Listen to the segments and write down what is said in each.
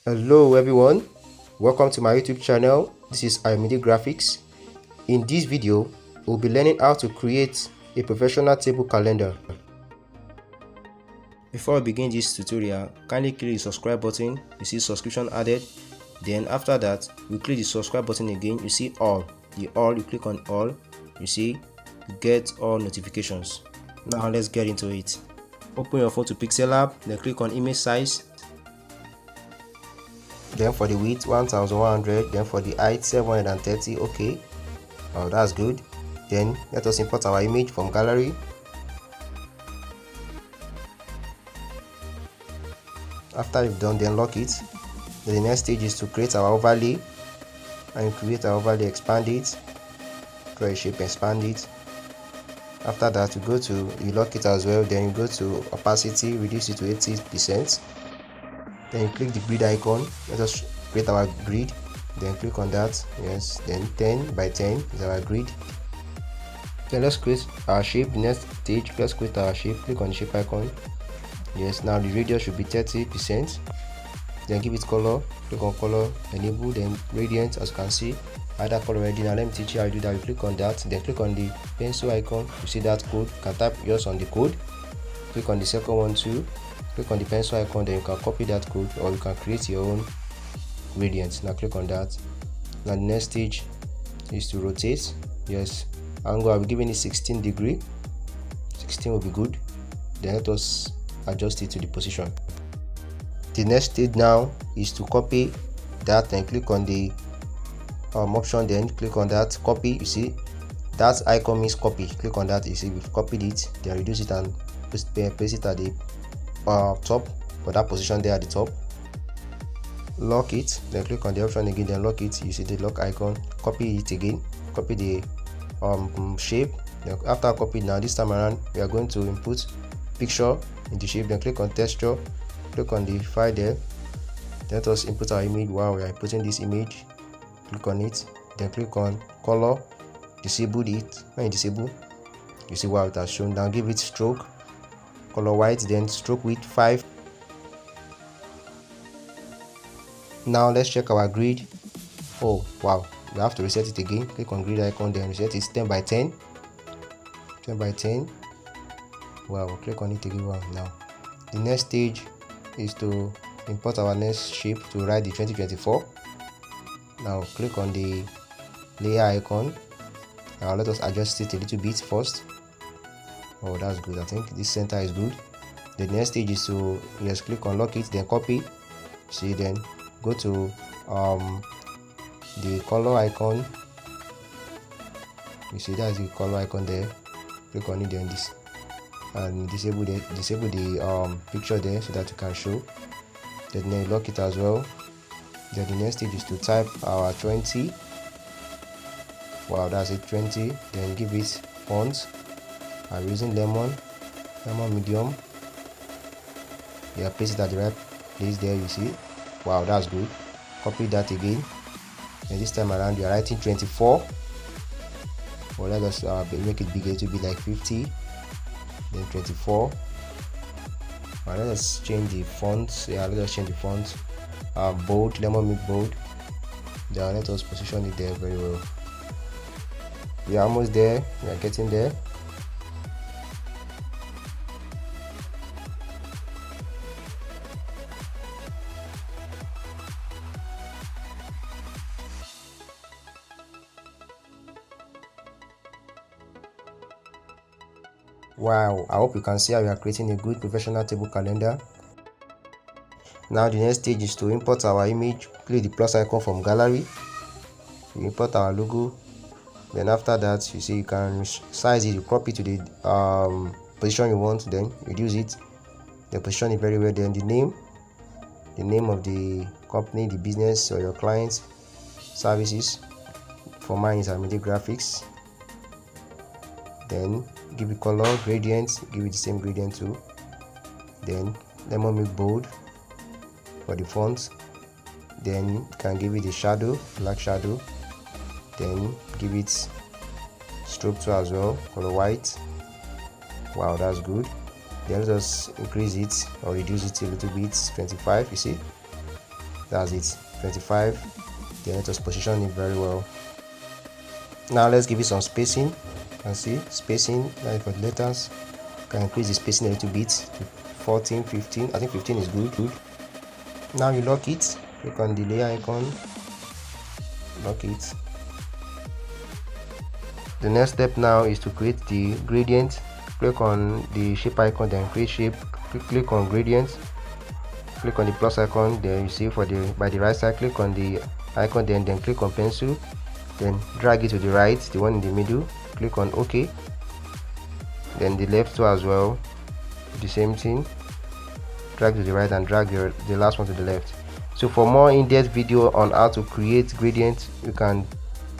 Hello everyone, welcome to my YouTube channel. This is ayomidegraphix. In this video, we'll be learning how to create a professional table calendar. Before we begin this tutorial, kindly click the subscribe button. You see subscription added. Then after that, you click the subscribe button again. You see all. You click on all. You see get all notifications. Now let's get into it. Open your phone to Pixellab. Then click on image size. Then for the width 1100, then for the height 730. Okay, oh, that's good. Then let us import our image from gallery. After you've done, then lock it. Then the next stage is to create our overlay. And create our overlay, expand it, draw a shape, expand it. After that, you lock it as well. Then you go to opacity, reduce it to 80%. Then you click the grid icon. Let us create our grid. Then click on that. Yes. Then 10 by 10 is our grid. Then let's create our shape. The next stage, let's create our shape. Click on the shape icon. Yes. Now the radius should be 30%. Then give it color. Click on color. Enable. Then gradient. As you can see, add that color already. Now let me teach you how to do that. You click on that. Then click on the pencil icon. You see that code. You can type yours on the code. Click on the second one too. Click on the pencil icon, then you can copy that code or you can create your own gradient. Now click on that. Now the next stage is to rotate. Yes, angle I'll be giving it 16 degree. 16 will be good. Then let us adjust it to the position. The next stage now is to copy that and click on the option, then click on that, copy. You see that icon means copy. Click on that. You see we've copied it, then reduce it and paste it at the top for that position there at the top. Lock it, then click on the option again, then lock it. You see the lock icon, copy it again, copy the shape. Then after copied, now this time around we are going to input picture in the shape. Then click on texture, click on the file there. Let us input our image. Wow, we are inputting this image. Click on it, then click on color, disable it. When you disable, you see wow, it has shown. Now give it stroke, color white, then stroke width 5. Now let's check our grid. Oh wow, we have to reset it again. Click on grid icon, then reset it. 10 by 10. 10 by 10. Wow, click on it again. Wow. Now the next stage is to import our next shape to write the 2024. Now click on the layer icon. Now let us adjust it a little bit first. Oh, that's good. I think this center is good. The next stage is to just click on lock it, then copy. See, then go to the color icon. You see that's the color icon there. Click on it, then this, and disable the picture there so that you can show. Then you lock it as well. Then the next stage is to type our 20. Wow, that's it, 20. Then give it font. I'm using lemon medium. Yeah, place it at the right place there. You see, wow, that's good. Copy that again, and this time around you are writing 24. Well, let us make it bigger to be like 50. Then 24. Let us change the font. Yeah, let us change the font. Bold, lemon make bold. Then let us position it there very well. We are almost there. We are getting there. Wow, I hope you can see how we are creating a good professional table calendar. Now the next stage is to import our image. Click the plus icon from gallery. You import our logo. Then after that, you see you can size it, you crop it to the position you want, then reduce it, then position it very well. Then the name of the company, the business or your clients services. For mine is ayomidegraphix. Then give it color, gradient, give it the same gradient too. Then lemon make bold for the font. Then you can give it a shadow, black shadow. Then give it stroke too as well, color white. Wow, that's good. Then let us increase it or reduce it a little bit, 25. You see, That's it, 25. Then let us position it very well. Now let's give it some spacing. You can see spacing, like for the letters. You can increase the spacing a little bit to 14, 15. I think 15 is good. Now you lock it. Click on the layer icon. Lock it. The next step now is to create the gradient. Click on the shape icon, then create shape. Click on gradient. Click on the plus icon. Then you see for the by the right side, click on the icon, then click on pencil. Then drag it to the right, the one in the middle. Click on OK. Then the left two as well, the same thing. Drag to the right and drag the last one to the left. So for more in-depth video on how to create gradients, you can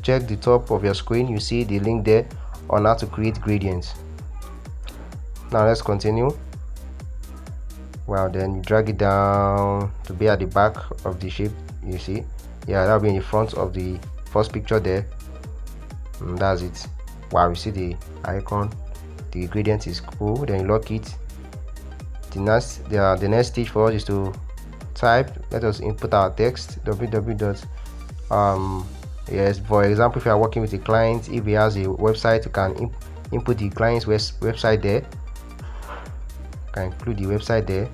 check the top of your screen. You see the link there on how to create gradients. Now let's continue. Well, then you drag it down to be at the back of the shape. You see, yeah, that'll be in the front of the first picture there. And that's it. Wow, you see the icon, the gradient is cool. Then you lock it. The next stage for us is to type. Let us input our text. www. Yes, for example, if you are working with a client, if he has a website, you can input the client's website there. You can include the website there.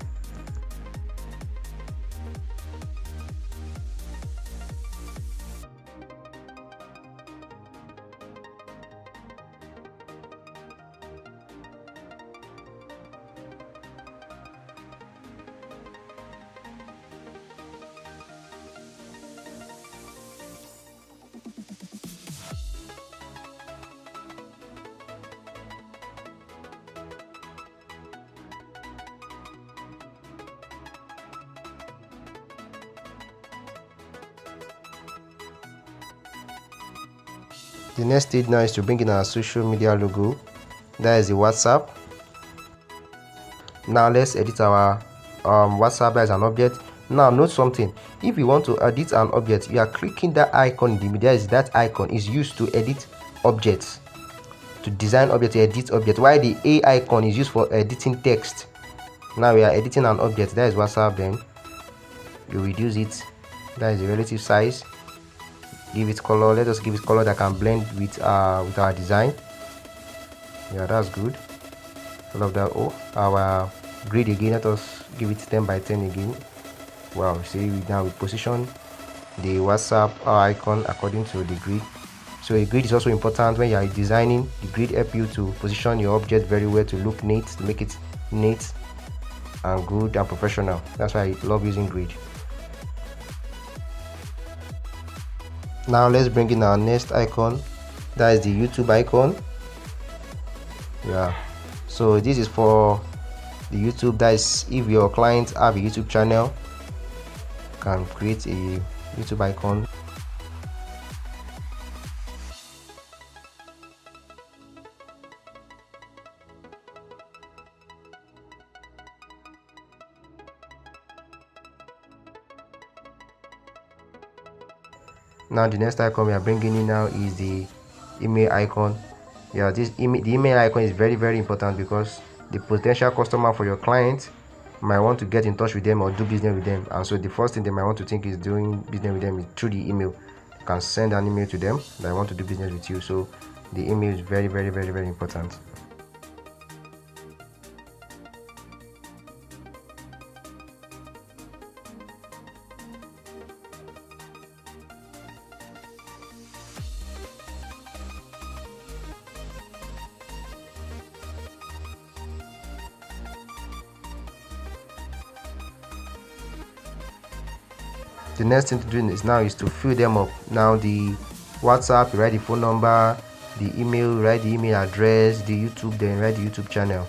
The next stage now is to bring in our social media logo. That is the WhatsApp. Now let's edit our WhatsApp as an object. Now note something. If you want to edit an object, you are clicking that icon in the middle. That icon is used to edit objects, to design objects, to edit objects, while the A icon is used for editing text. Now we are editing an object. That is WhatsApp. Then you reduce it. That is the relative size. Give it color. Let us give it color that can blend with our design. Yeah, that's good. I love that. Oh, our grid again. Let us give it 10 by 10 again. Wow, see, now we position the WhatsApp icon according to the grid. So a grid is also important when you are designing. The grid help you to position your object very well, to look neat, to make it neat and good and professional. That's why I love using grid. Now let's bring in our next icon. That is the YouTube icon. Yeah, so this is for the YouTube. That is if your clients have a YouTube channel, you can create a YouTube icon. Now the next icon we are bringing in now is the email icon. Yeah, the email icon is very important because the potential customer for your client might want to get in touch with them or do business with them, and so the first thing they might want to think is doing business with them is through the email. You can send an email to them that I want to do business with you, so the email is very important. The next thing to do is to fill them up. Now the WhatsApp, you write the phone number, the email, you write the email address, the YouTube, then write the YouTube channel.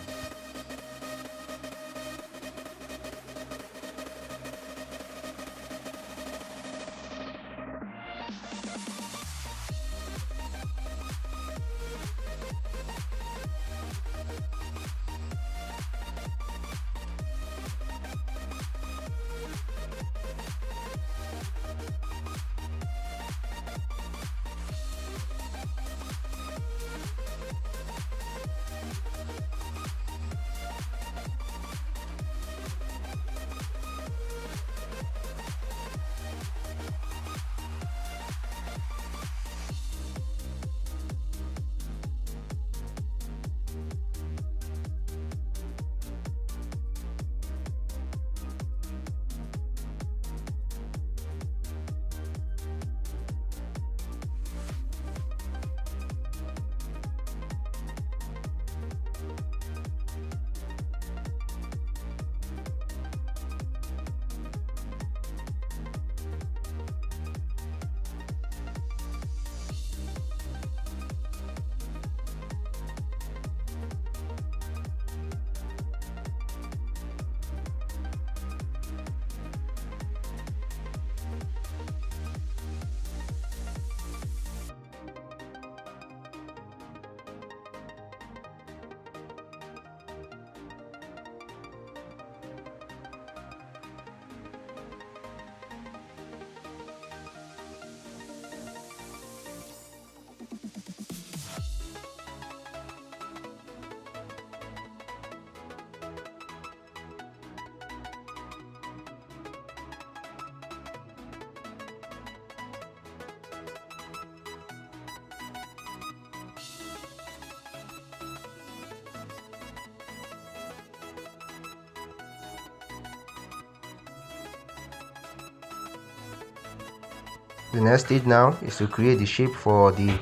The next stage now is to create the shape for the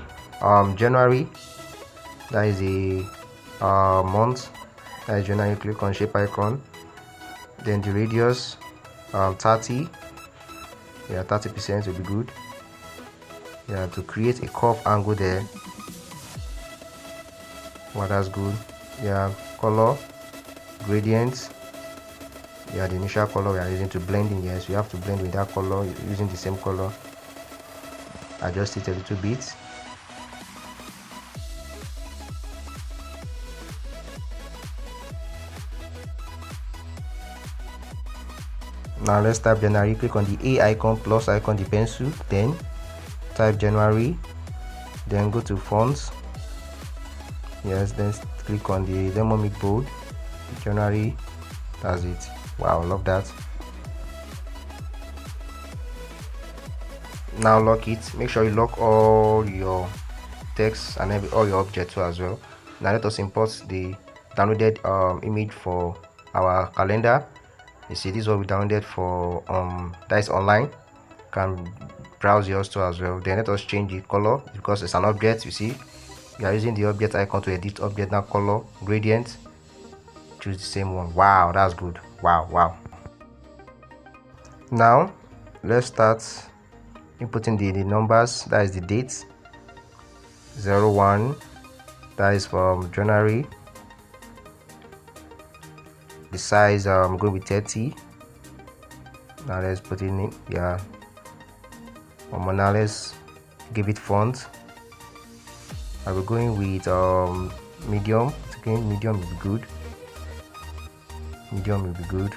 January. That is the month. That is January. Click on shape icon. Then the radius 30. Yeah, 30% will be good. Yeah, to create a curve angle there. Well, that's good. Yeah, color, gradients. Yeah, the initial color we are using to blend in. Yes, we have to blend with that color using the same color. Adjust it a little bit. Now let's type January. Click on the A icon, plus icon, the pencil, then type January, then go to fonts. Yes, then click on the lemon bold, January. That's it. Wow, love that. Now lock it. Make sure you lock all your text and all your objects too as well. Now let us import the downloaded image for our calendar. You see, this is what we downloaded for that is online. You can browse yours too as well. Then let us change the color because it's an object. You see, we are using the object icon to edit object. Now color, gradient, choose the same one. Wow, that's good. Wow. Now let's start inputting the numbers. That is the date 01. That is from January. The size I'm going with 30. Now let's put in, yeah, now let's give it font. I will going with medium. Again, medium will be good. Medium will be good.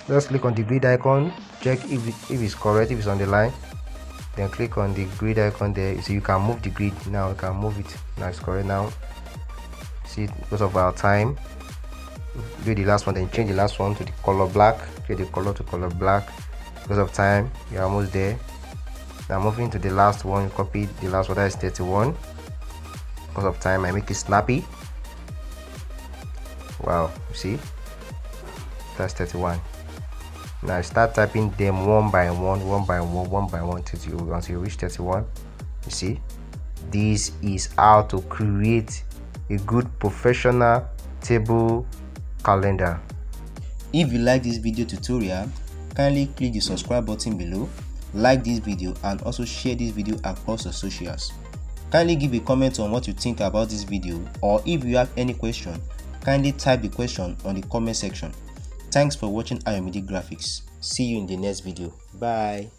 Just click on the grid icon, check if it's correct, if it's on the line, then click on the grid icon there. You see, you can move the grid now. You can move it now. It's correct now. See, because of our time, do the last one, then change the last one to the color black. Change the color to color black. Because of time, you're almost there. Now moving to the last one, you copy the last one, that is 31. Because of time, I make it snappy. Wow, you see, that's 31. Now start typing them one by one until you reach 31. You see, this is how to create a good professional table calendar. If you like this video tutorial, kindly click the subscribe button below, like this video, and also share this video across the socials. Kindly give a comment on what you think about this video, or if you have any question, kindly type the question on the comment section. Thanks for watching ayomidegraphix. See you in the next video. Bye.